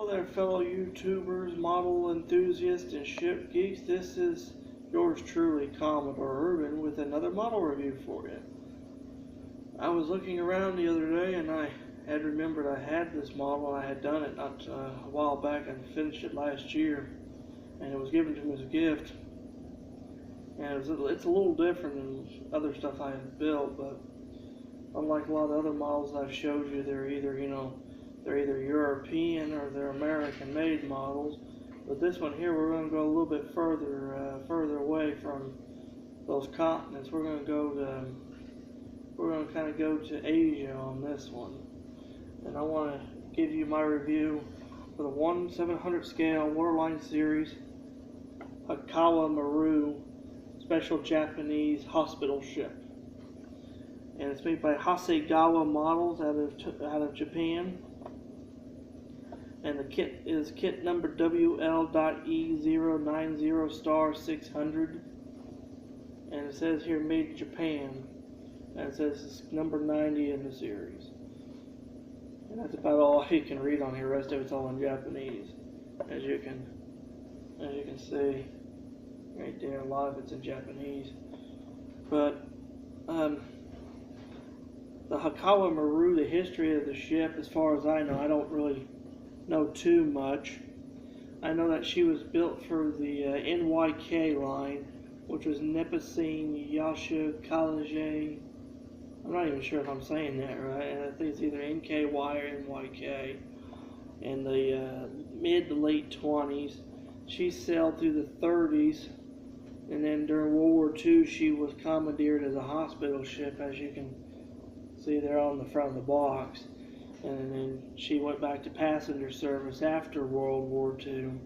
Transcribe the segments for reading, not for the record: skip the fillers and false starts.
Hello there, fellow YouTubers, model enthusiasts, and ship geeks. This is yours truly, Commodore Urban, with another model review for you. I was looking around the other day and I had remembered I had this model. I had done it not a while back and finished it last year, and it was given to me as a gift. And it's a little different than other stuff I have built, but unlike a lot of other models I've showed you, they're either European or they're American-made models. But this one here, we're going to go a little bit further away from those continents. We're going to kind of go to Asia on this one, and I want to give you my review for the 1/700 scale waterline series Hikawa Maru special Japanese hospital ship. And it's made by Hasagawa Models out of Japan. And the kit is kit number WL.E090*600. And it says here made in Japan. And it says it's number 90 in the series. And that's about all you can read on here. The rest of it's all in Japanese. As you can see right there, a lot of it's in Japanese. But the Hikawa Maru, the history of the ship, as far as I know, I don't really know too much. I know that she was built for the NYK line, which was Nipissing Yasha College. I'm not even sure if I'm saying that right. I think it's either NKY or NYK. In the mid to late 20s. She sailed through the 30s, and then during World War II she was commandeered as a hospital ship, as you can see there on the front of the box. And then she went back to passenger service after World War II.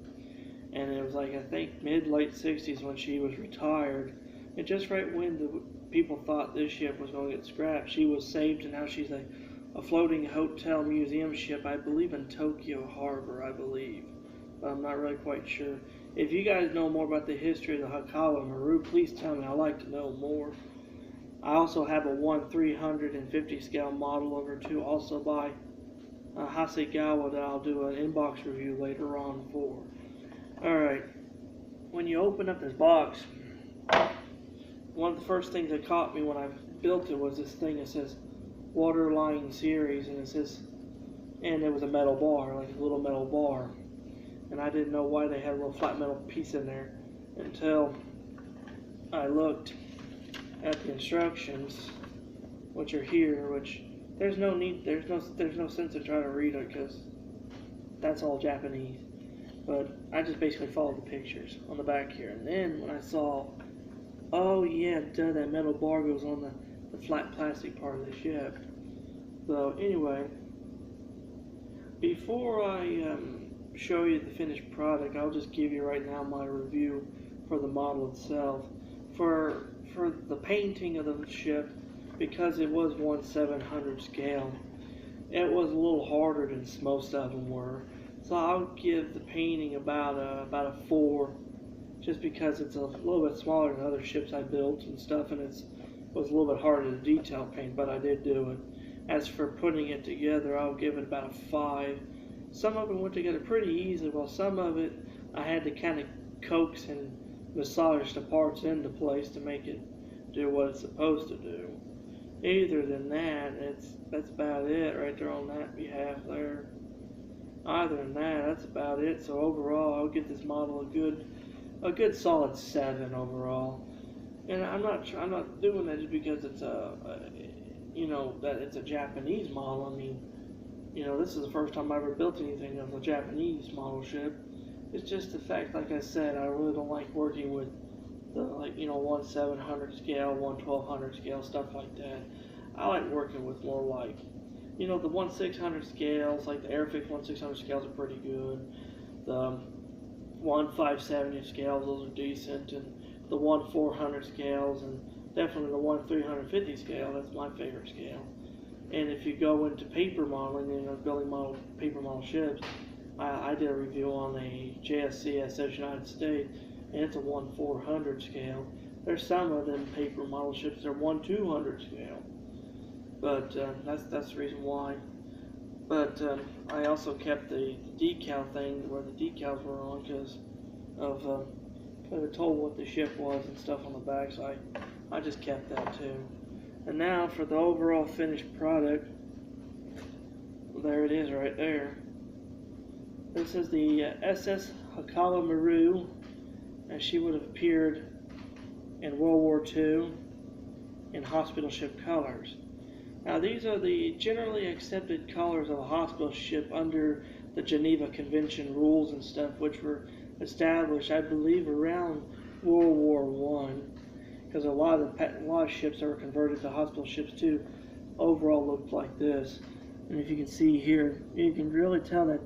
And it was like, I think, mid-late 60s when she was retired. And just right when the people thought this ship was going to get scrapped, she was saved, and now she's a floating hotel museum ship, I believe in Tokyo Harbor, I believe. But I'm not really quite sure. If you guys know more about the history of the Hikawa Maru, please tell me. I'd like to know more. I also have a 1/350 scale model over too, also by Hasagawa, that I'll do an inbox review later on for. Alright, when you open up this box, one of the first things that caught me when I built it was this thing that says Waterline Series, and it was a metal bar, like a little metal bar. And I didn't know why they had a little flat metal piece in there until I looked at the instructions, which are here, which there's no sense in trying to read it because that's all Japanese. But I just basically followed the pictures on the back here, and then when I saw, oh yeah, duh, that metal bar goes on the flat plastic part of the ship. So anyway, before I show you the finished product, I'll just give you right now my review for the model itself. For the painting of the ship, because it was 1/700 scale, it was a little harder than most of them were. So I'll give the painting about a 4, just because it's a little bit smaller than other ships I built and stuff, and it was a little bit harder to detail paint, but I did do it. As for putting it together, I'll give it about a 5. Some of it went together pretty easily, while some of it I had to kind of coax and massage the parts into place to make it do what it's supposed to do. Other than that, that's about it right there on that behalf there. Other than that, that's about it. So overall, I'll give this model a good solid 7 overall. And I'm not doing that just because it's that it's a Japanese model. I mean, this is the first time I ever built anything of a Japanese model ship. It's just the fact, like I said, I really don't like working with the 1/700 scale, 1/1200 scale, stuff like that. I like working with more like, the 1/600 scales, like the Airfix 1/600 scales are pretty good. The 1/570 scales, those are decent, and the 1/400 scales, and definitely the 1/350 scale, that's my favorite scale. And if you go into paper modeling, building paper model ships, I did a review on a JSCSS United States, and it's a 1/400 scale. There's some of them paper model ships that are 1/200 scale. But that's the reason why. But I also kept the decal thing where the decals were on because of could have told what the ship was and stuff on the back, so I just kept that too. And now for the overall finished product, there it is right there. This is the SS Hikawa Maru, and she would have appeared in World War II in hospital ship colors. Now these are the generally accepted colors of a hospital ship under the Geneva Convention rules and stuff, which were established, I believe, around World War One, because a lot of ships that were converted to hospital ships too overall looked like this. And if you can see here, you can really tell that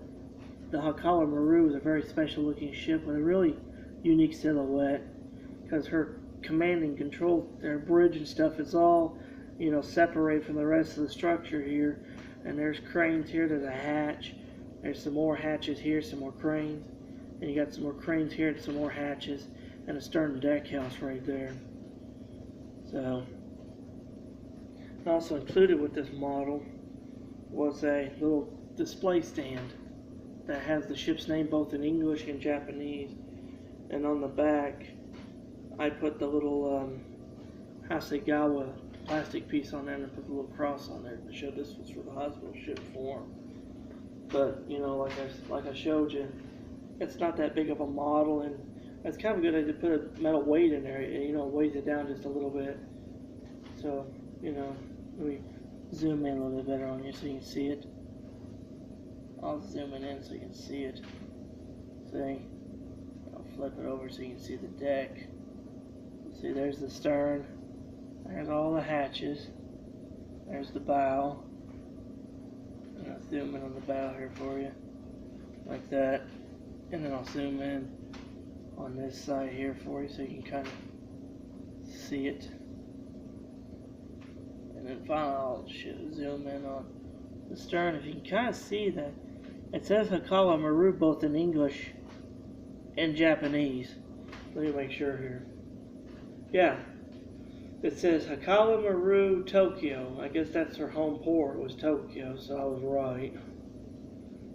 the Hikawa Maru is a very special looking ship with a really unique silhouette, because her command and control, their bridge and stuff, is all, you know, separated from the rest of the structure here. And there's cranes here, there's a hatch, there's some more hatches here, some more cranes, and you got some more cranes here and some more hatches, and a stern deck house right there. So, also included with this model was a little display stand that has the ship's name both in English and Japanese. And on the back, I put the little Hasagawa plastic piece on there and put a little cross on there to show this was for the hospital ship form. But, you know, like I showed you, it's not that big of a model, and it's kind of a good idea to put a metal weight in there. You know, weighs it down just a little bit. So, you know, let me zoom in a little bit better on you so you can see it. I'll zoom it in so you can see it. See? I'll flip it over so you can see the deck. See, there's the stern. There's all the hatches. There's the bow. And I'll zoom in on the bow here for you. Like that. And then I'll zoom in on this side here for you so you can kind of see it. And then finally I'll zoom in on the stern. If you can kind of see that it says Hikawa Maru both in English and Japanese. Let me make sure here. Yeah, it says Hikawa Maru Tokyo. I guess that's her home port, was Tokyo, so I was right.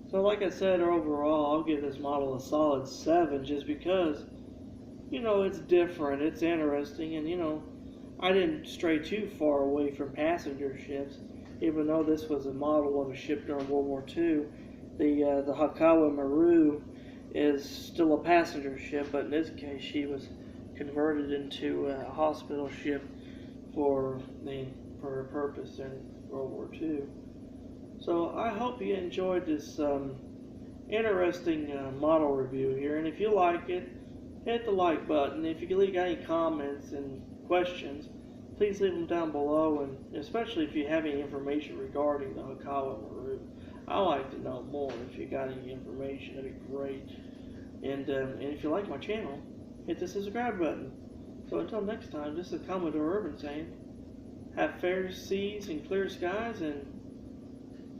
So like I said, overall, I'll give this model a solid 7 just because, you know, it's different, it's interesting, and, you know, I didn't stray too far away from passenger ships, even though this was a model of a ship during World War II. The Hikawa Maru is still a passenger ship, but in this case she was converted into a hospital ship for her purpose in World War II. So I hope you enjoyed this interesting model review here, and if you like it, hit the like button. If you got any comments and questions, please leave them down below, and especially if you have any information regarding the Hikawa Maru. I'd like to know more. If you got any information, that'd be great. And if you like my channel, hit the subscribe button. So until next time, this is Commodore Urban saying, have fair seas and clear skies and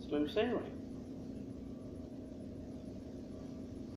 smooth sailing.